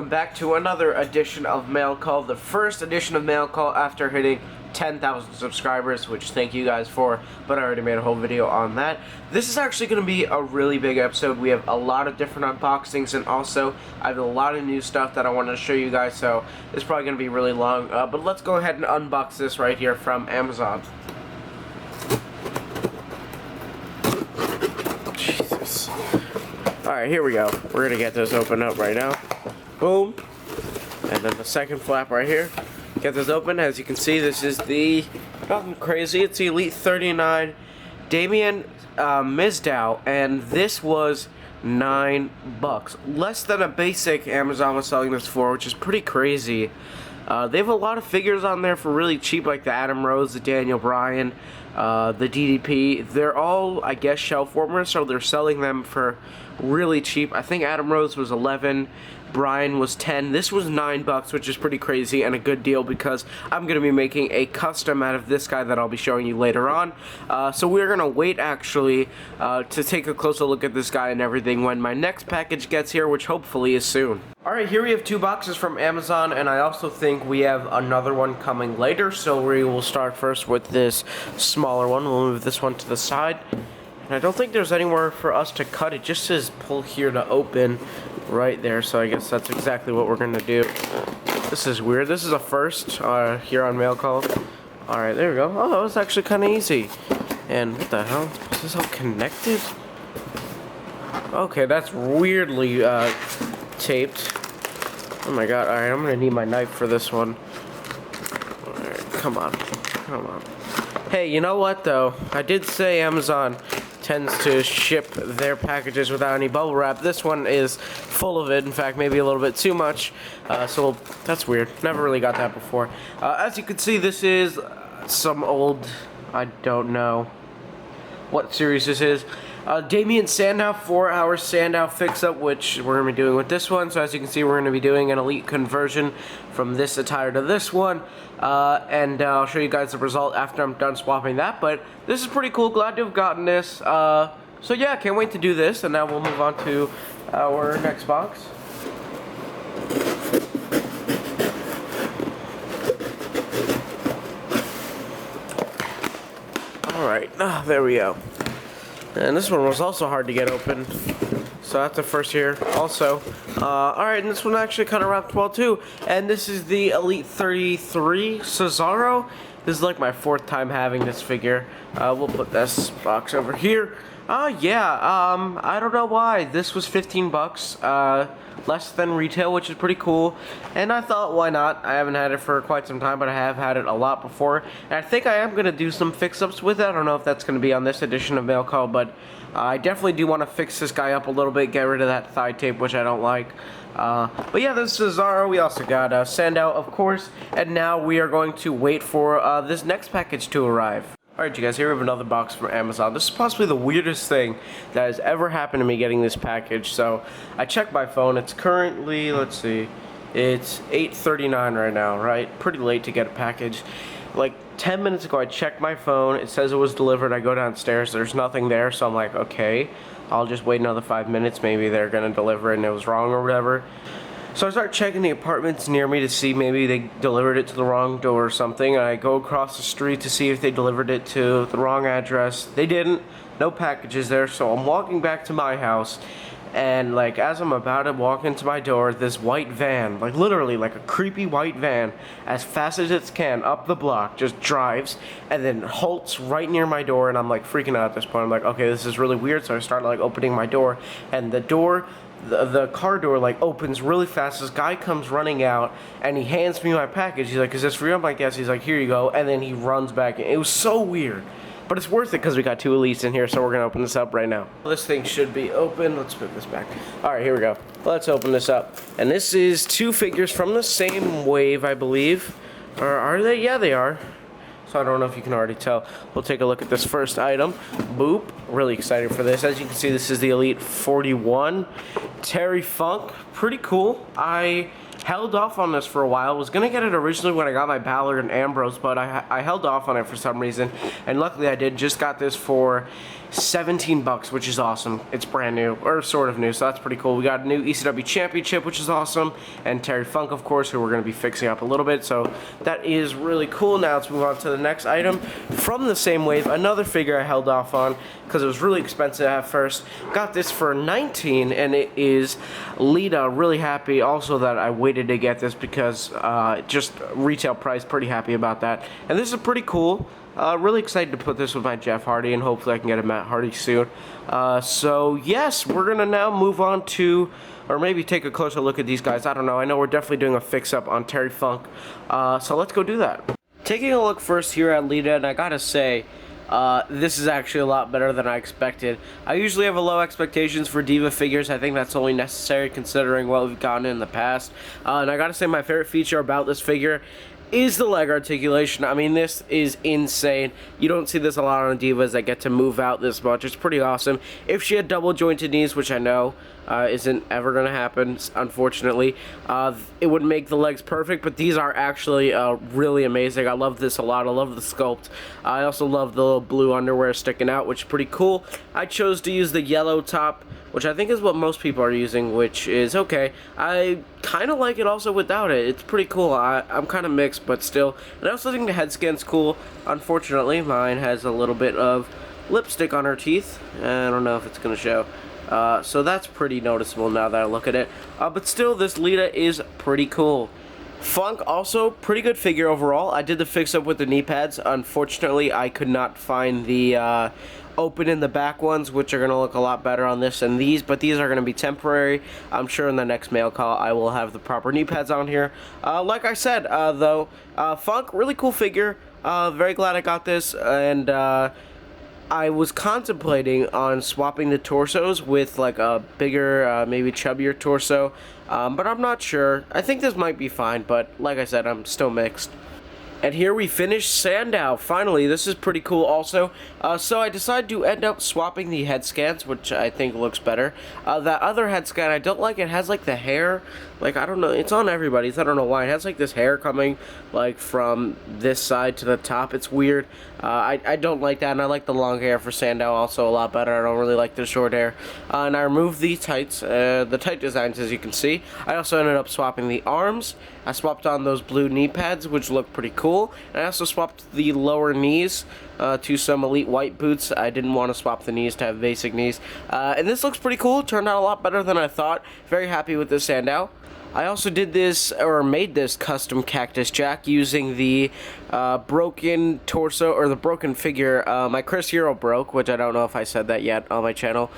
welcome back to another edition of Mail Call, the first edition of Mail Call after hitting 10,000 subscribers, which thank you guys for, but I already made a whole video on that. This is actually going to be a really big episode. We have a lot of different unboxings, and also I have a lot of new stuff that I want to show you guys, so it's probably going to be really long, but let's go ahead and unbox this right here from Amazon. Jesus. Alright, here we go. We're going to get this open up right now. Boom. And then the second flap right here. Get this open. As you can see, this is the, nothing crazy, it's the Elite 39 Damien Mizdow, and this was $9. Less than a basic Amazon was selling this for, which is pretty crazy. They have a lot of figures on there for really cheap, like the Adam Rose, the Daniel Bryan, the DDP. They're all, I guess, shelf warmers, so they're selling them for really cheap. I think Adam Rose was 11, Bryan was 10. This was $9, which is pretty crazy and a good deal because I'm going to be making a custom out of this guy that I'll be showing you later on. So we're going to wait actually to take a closer look at this guy and everything when my next package gets here, which hopefully is soon. Alright, here we have 2 boxes from Amazon, and I also think we have another one coming later, so we will start first with this smaller one. We'll move this one to the side. And I don't think there's anywhere for us to cut. It just says pull here to open right there, so I guess that's exactly what we're going to do. This is weird. This is a first here on Mail Call. Alright, there we go. Oh, that was actually kind of easy. And what the hell? Is this all connected? Okay, that's weirdly taped. Oh my god. Alright, I'm going to need my knife for this one. Alright, come on. Come on. Hey, you know what, though? I did say Amazon tends to ship their packages without any bubble wrap. This one is full of it, in fact maybe a little bit too much, so that's weird. Never really got that before. As you can see, this is some old, I don't know what series this is, Damien Sandow 4-hour Sandow fix-up, which we're going to be doing with this one. So as you can see, we're going to be doing an Elite conversion from this attire to this one, and I'll show you guys the result after I'm done swapping that. But this is pretty cool. Glad to have gotten this. So yeah, can't wait to do this, and now we'll move on to our next box. Alright, there we go. And this one was also hard to get open, so that's the first here also. Alright, and this one actually kind of wrapped well too. And this is the Elite 33 Cesaro. This is like my 4th time having this figure. We'll put this box over here. I don't know why. This was $15, less than retail, which is pretty cool. And I thought, why not? I haven't had it for quite some time, but I have had it a lot before. And I think I am going to do some fix-ups with it. I don't know if that's going to be on this edition of Mail Call, but I definitely do want to fix this guy up a little bit, get rid of that thigh tape, which I don't like. But yeah, this is Cesaro. We also got Sandow, of course. And now we are going to wait for this next package to arrive. Alright, you guys, here we have another box from Amazon. This is possibly the weirdest thing that has ever happened to me getting this package. So, I checked my phone. It's currently, let's see, it's 8:39 right now, right? Pretty late to get a package. Like, 10 minutes ago, I checked my phone. It says it was delivered. I go downstairs. There's nothing there, so I'm like, okay, I'll just wait another 5 minutes. Maybe they're going to deliver and it was wrong or whatever. So I start checking the apartments near me to see maybe they delivered it to the wrong door or something. I go across the street to see if they delivered it to the wrong address. They didn't. No packages there. So I'm walking back to my house, and like as I'm about to walk into my door, this white van, like literally like a creepy white van, as fast as it can up the block, just drives and then halts right near my door, and I'm like freaking out at this point. I'm like, okay, this is really weird. So I start like opening my door, and the door, the car door like opens really fast. This guy comes running out and he hands me my package. He's like, is this for you? I'm like, yes. He's like, here you go. And then he runs back in. It was so weird, but it's worth it because we got 2 Elites in here, so we're gonna open this up right now. This thing should be open. Let's put this back. Alright, here we go. Let's open this up. And this is 2 figures from the same wave, I believe. Or are they? Yeah, they are. So I don't know if you can already tell. We'll take a look at this first item. Boop. Really excited for this. As you can see, this is the Elite 41 Terry Funk. Pretty cool. I held off on this for a while. I was gonna get it originally when I got my Balor and Ambrose, but I held off on it for some reason, and luckily I did. Just got this for 17 bucks, which is awesome. It's brand new, or sort of new, so that's pretty cool. We got a new ECW Championship, which is awesome, and Terry Funk, of course, who we're going to be fixing up a little bit, so that is really cool. Now let's move on to the next item from the same wave, another figure I held off on because it was really expensive at first. Got this for 19, and it is Lita. Really happy also that I waited to get this because just retail price, pretty happy about that. And this is pretty cool. Really excited to put this with my Jeff Hardy, and hopefully I can get a Matt Hardy soon. So yes, we're gonna now move on to, or maybe take a closer look at these guys. I don't know. I know we're definitely doing a fix-up on Terry Funk. So let's go do that. Taking a look first here at Lita, and I gotta say, this is actually a lot better than I expected. I usually have a low expectations for Diva figures. I think that's only necessary considering what we've gotten in the past. And I gotta say, my favorite feature about this figure is the leg articulation. I mean, this is insane. You don't see this a lot on Divas that get to move out this much. It's pretty awesome. If she had double jointed knees, which I know isn't ever going to happen, unfortunately, it would make the legs perfect, but these are actually really amazing. I love this a lot. I love the sculpt. I also love the little blue underwear sticking out, which is pretty cool. I chose to use the yellow top, which I think is what most people are using, which is okay. I kind of like it also without it. It's pretty cool. I'm kind of mixed, but still. And I also think the head scan's cool. Unfortunately, mine has a little bit of lipstick on her teeth. I don't know if it's going to show. So that's pretty noticeable now that I look at it. But still, this Lita is pretty cool. Funk, also pretty good figure overall. I did the fix-up with the knee pads. Unfortunately, I could not find the open in the back ones, which are going to look a lot better on this than these, but these are going to be temporary. I'm sure in the next mail call I will have the proper knee pads on here. Like I said, though, Funk, really cool figure. Very glad I got this, and I was contemplating on swapping the torsos with like a bigger, maybe chubbier torso, but I'm not sure. I think this might be fine, but like I said, I'm still mixed. And here we finish Sandow. Finally, this is pretty cool also. So I decided to end up swapping the head scans, which I think looks better. That other head scan, I don't like. It has like the hair, like I don't know, it's on everybody's. I don't know why. It has like this hair coming like from this side to the top. It's weird. I don't like that, and I like the long hair for Sandow also a lot better. I don't really like the short hair. And I removed the tights, the tight designs, as you can see. I also ended up swapping the arms. I swapped on those blue knee pads, which look pretty cool. And I also swapped the lower knees to some Elite white boots. I didn't want to swap the knees to have basic knees. And this looks pretty cool. Turned out a lot better than I thought. Very happy with this Sandow. I also did this, or made this custom Cactus Jack using the broken torso, or the broken figure. My Chris Hero broke, which I don't know if I said that yet on my channel.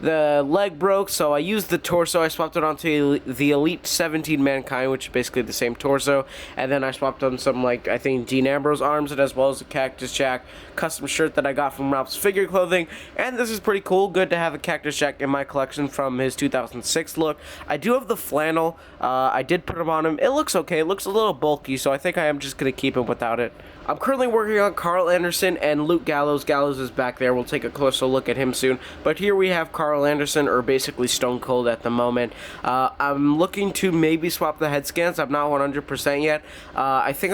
The leg broke, so I used the torso. I swapped it onto the Elite 17 Mankind, which is basically the same torso. And then I swapped on some, like, I think Dean Ambrose arms, and as well as the Cactus Jack custom shirt that I got from Ralph's Figure Clothing. And this is pretty cool. Good to have a Cactus Jack in my collection from his 2006 look. I do have the flannel. I did put him on him. It looks okay. It looks a little bulky, so I think I am just going to keep him without it. I'm currently working on Carl Anderson and Luke Gallows. Gallows is back there. We'll take a closer look at him soon. But here we have Carl Anderson, or basically Stone Cold at the moment. I'm looking to maybe swap the head scans. I'm not 100% yet. I think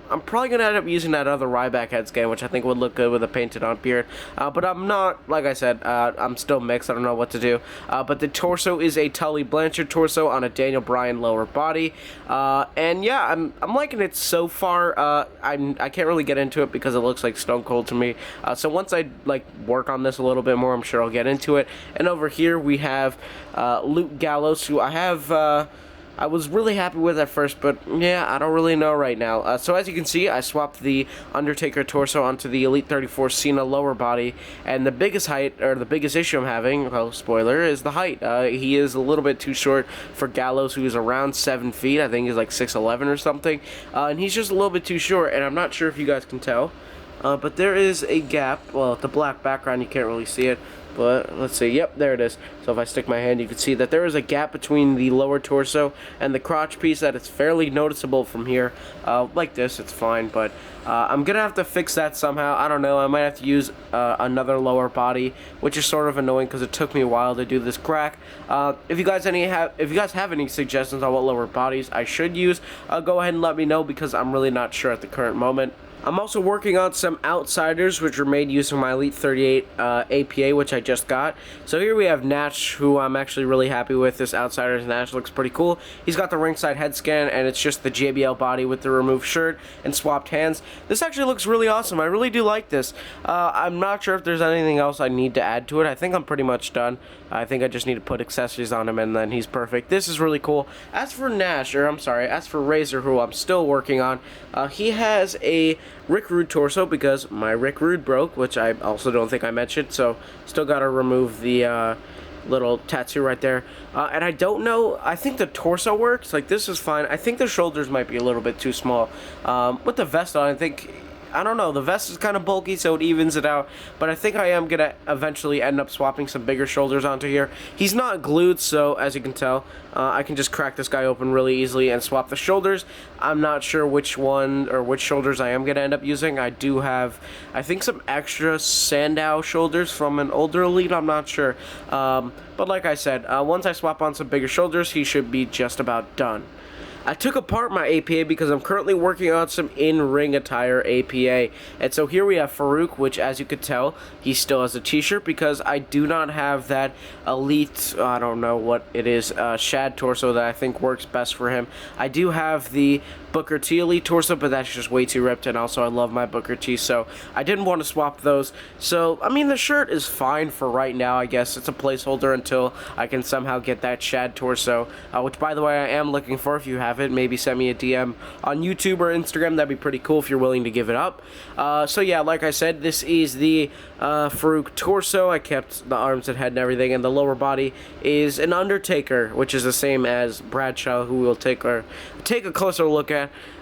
I'm probably going to end up using that other Ryback head scan, which I think would look good with a painted on beard. But I'm not, like I said, I'm still mixed. I don't know what to do. But the torso is a Tully Blanchard torso on a Daniel Bryan lower body. And yeah, I'm liking it so far. I can't really get into it because it looks like Stone Cold to me. So once I like work on this a little bit more, I'm sure I'll get into it. And over here we have Luke Gallows, who I was really happy with at first, but yeah, I don't really know right now. So as you can see, I swapped the Undertaker torso onto the Elite 34 Cena lower body, and the biggest height, or the biggest issue I'm having, well, spoiler, is the height. He is a little bit too short for Gallows, who is around 7 feet. I think he's like 6'11" or something, and he's just a little bit too short, and I'm not sure if you guys can tell, but there is a gap. Well, the black background, you can't really see it, but let's see. Yep, there it is. So if I stick my hand, you can see that there is a gap between the lower torso and the crotch piece that is fairly noticeable from here. Like this, it's fine, but I'm gonna have to fix that somehow. I don't know. I might have to use another lower body, which is sort of annoying because it took me a while to do this crack. If you guys have any suggestions on what lower bodies I should use, go ahead and let me know, because I'm really not sure at the current moment. I'm also working on some outsiders, which were made using my Elite 38 APA, which I just got. So here we have Nash, who I'm actually really happy with. This outsider's Nash looks pretty cool. He's got the ringside head scan, and it's just the JBL body with the removed shirt and swapped hands. This actually looks really awesome. I really do like this. I'm not sure if there's anything else I need to add to it. I think I'm pretty much done. I think I just need to put accessories on him, and then he's perfect. This is really cool. As for Nash, or I'm sorry, as for Razor, who I'm still working on, he has a Rick Rude torso because my Rick Rude broke, which I also don't think I mentioned, so still got to remove the little tattoo right there. And I don't know, I think the torso works. Like, this is fine. I think the shoulders might be a little bit too small. With the vest on, I don't know, the vest is kind of bulky, so it evens it out, but I think I am going to eventually end up swapping some bigger shoulders onto here. He's not glued, so as you can tell, I can just crack this guy open really easily and swap the shoulders. I'm not sure which one or which shoulders I am going to end up using. I do have, I think, some extra Sandow shoulders from an older Elite, I'm not sure. But like I said, once I swap on some bigger shoulders, he should be just about done. I took apart my APA because I'm currently working on some in-ring attire APA. And so here we have Farouk, which, as you could tell, he still has a t-shirt because I do not have that Elite, I don't know what it is, Shad torso that I think works best for him. I do have the Booker T Elite torso, but that's just way too ripped, and also I love my Booker T, so I didn't want to swap those. So, I mean, the shirt is fine for right now, I guess. It's a placeholder until I can somehow get that Shad torso, which, by the way, I am looking for. If you have it, maybe send me a DM on YouTube or Instagram. That'd be pretty cool if you're willing to give it up. So yeah, like I said, this is the Farouk torso. I kept the arms and head and everything, and the lower body is an Undertaker, which is the same as Bradshaw, who we'll take a closer look at.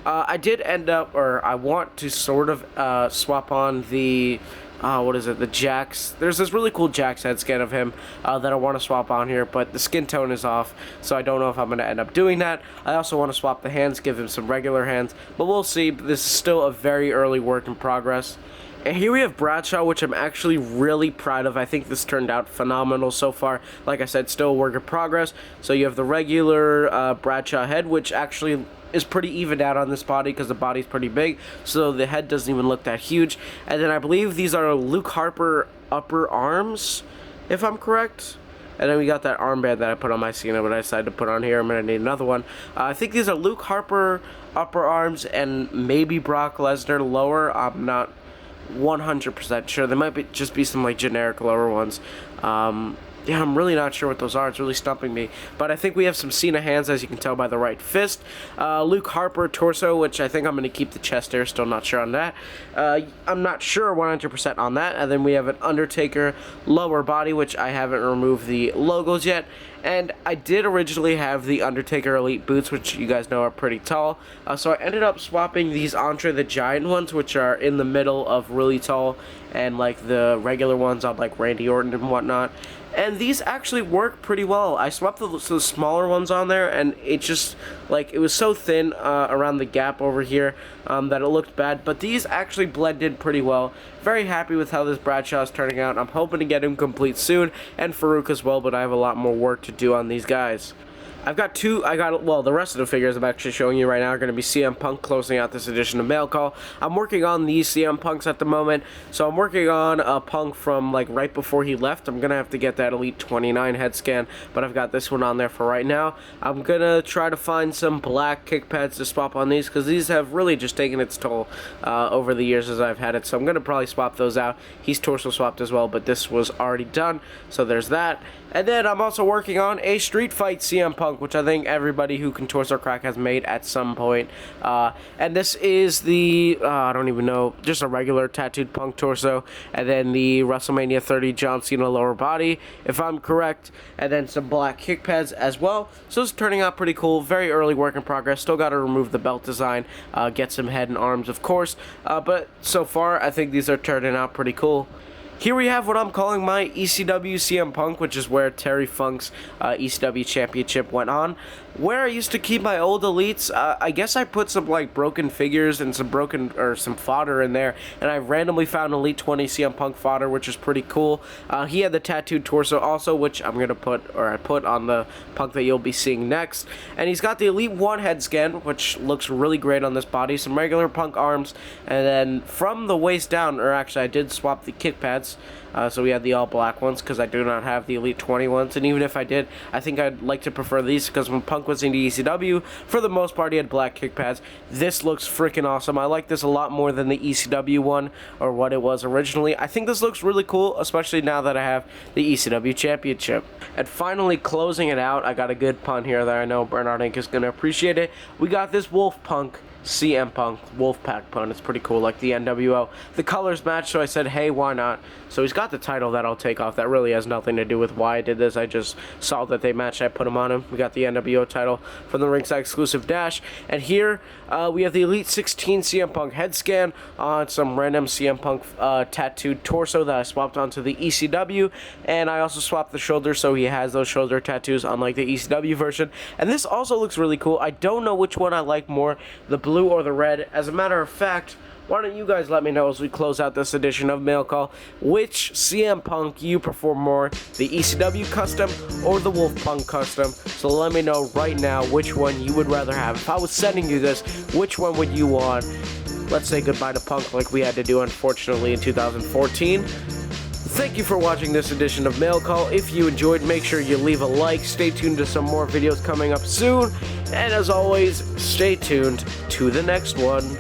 I did end up, or I want to sort of swap on the what is it, the Jax. There's this really cool Jax head scan of him that I want to swap on here, but the skin tone is off, so I don't know if I'm going to end up doing that. I also want to swap the hands, give him some regular hands, but we'll see. This is still a very early work in progress. And here we have Bradshaw, which I'm actually really proud of. I think this turned out phenomenal so far. Like I said, still a work in progress. So you have the regular Bradshaw head, which actually is pretty evened out on this body because the body's pretty big, so the head doesn't even look that huge. And then I believe these are Luke Harper upper arms, if I'm correct. And then we got that armband that I put on my Cena, but I decided to put on here. I'm going to need another one. I think these are Luke Harper upper arms and maybe Brock Lesnar lower. I'm not 100% sure. There might just be some like generic lower ones. Yeah, I'm really not sure what those are. It's really stumping me. But I think we have some Cena hands, as you can tell by the right fist. Luke Harper torso, which I think I'm going to keep the chest there. Still not sure on that. I'm not sure 100% on that. And then we have an Undertaker lower body, which I haven't removed the logos yet. And I did originally have the Undertaker Elite boots, which you guys know are pretty tall. So I ended up swapping these Andre the Giant ones, which are in the middle of really tall, and like the regular ones on like Randy Orton and whatnot. And these actually work pretty well. I swapped the smaller ones on there, and it just, like, it was so thin around the gap over here that it looked bad. But these actually blended pretty well. Very happy with how this Bradshaw is turning out. I'm hoping to get him complete soon, and Farouk as well, but I have a lot more work to do on these guys. Well, the rest of the figures I'm actually showing you right now are going to be CM Punk closing out this edition of Mail Call. I'm working on these CM Punks at the moment, so I'm working on a Punk from, like, right before he left. I'm going to have to get that Elite 29 head scan, but I've got this one on there for right now. I'm going to try to find some black kick pads to swap on these, because these have really just taken its toll over the years as I've had it, so I'm going to probably swap those out. He's torso swapped as well, but this was already done, so there's that. And then I'm also working on a Street Fight CM Punk, which I think everybody who can torso crack has made at some point. And this is the, I don't even know, just a regular tattooed Punk torso. And then the WrestleMania 30 John Cena lower body, if I'm correct. And then some black kick pads as well. So it's turning out pretty cool. Very early work in progress. Still got to remove the belt design, get some head and arms, of course. But so far, I think these are turning out pretty cool. here we have what I'm calling my ECW CM Punk, which is where Terry Funk's ECW Championship went on. Where I used to keep my old elites, I guess I put some like broken figures and some fodder in there, and I randomly found Elite 20 CM Punk fodder, which is pretty cool. He had the tattooed torso also, which I put on the Punk that you'll be seeing next. And he's got the Elite 1 head scan, which looks really great on this body. Some regular Punk arms, and then from the waist down, or actually I did swap the kick pads. So we had the all black ones because I do not have the Elite 20 ones, and even if I did, I think I'd like to prefer these because when Punk was in the ECW, for the most part he had black kick pads. This looks freaking awesome. I like this a lot more than the ECW one, or what it was originally. I think this looks really cool, especially now that I have the ECW Championship. And finally, closing it out, I got a good pun here that I know Bernard Inc. is going to appreciate it. We got this Wolf Punk CM Punk Wolfpack pun. It's pretty cool, like the NWO. The colors match, so I said, hey, why not? So he's got the title that I'll take off. That really has nothing to do with why I did this. I just saw that they matched. I put him on him. We got the NWO title from the ringside exclusive dash. And here we have the Elite 16 CM Punk head scan on some random CM Punk tattooed torso that I swapped onto the ECW. And I also swapped the shoulder, so he has those shoulder tattoos unlike the ECW version. And this also looks really cool. I don't know which one I like more, the blue or the red. As a matter of fact, why don't you guys let me know as we close out this edition of Mail Call, which CM Punk you prefer more, the ECW custom or the Wolf Punk custom? So let me know right now which one you would rather have. If I was sending you this, which one would you want? Let's say goodbye to Punk like we had to do, unfortunately, in 2014. Thank you for watching this edition of Mail Call. If you enjoyed, make sure you leave a like. Stay tuned to some more videos coming up soon. And as always, stay tuned to the next one.